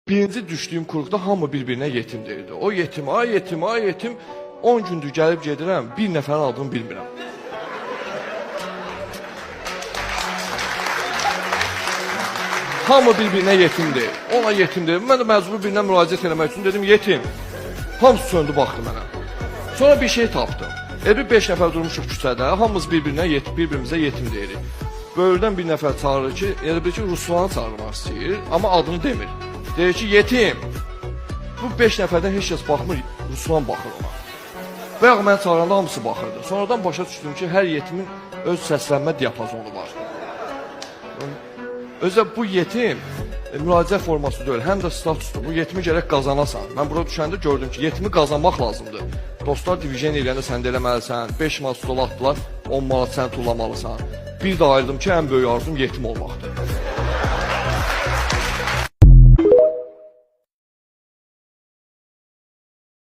Birinci düşdüyüm kuruqda hamı bir-birinə yetim deyirdi. O yetim, ay yetim, ay yetim. 10 gündür gəlib gedirəm, bir nəfərin adını bilmirəm. Hamı bir-birinə yetim deyir. Ona yetim deyir. Mən də məcbur birinə müraciət eləmək üçün dedim yetim. Hamısı söndü baxdı mənə. Sonra bir şey tapdım. Bir 5 nəfər durmuşuq küçədə, hamımız bir-birimizə yetim deyirik. Böyürdən bir nəfər çağırır ki, elə bir ki, Ruslanı çağırmaq istəyir, amma adını demir. Deyir ki, yetim. Bu 5 nəfərdən heç kəs baxmır, Ruslan baxır ona. Və yaxud məni çağıranda hamısı baxırdı. Sonradan başa düşdüm ki, hər yetimin öz səslənmə diapazonu var. Özə bu yetim müraciət forması deyil, həm də statusdur. Bu yetimi gərək qazanasan. Mən bura düşəndə gördüm ki, yetimi qazanmaq lazımdır. Dostlar divijen eləyəndə sən də eləməlisən, 5 manat stol atdılar, 10 manat sən tullamalısan. Bir də ayırdım ki, ən böyük arzum yetim olmaqdır.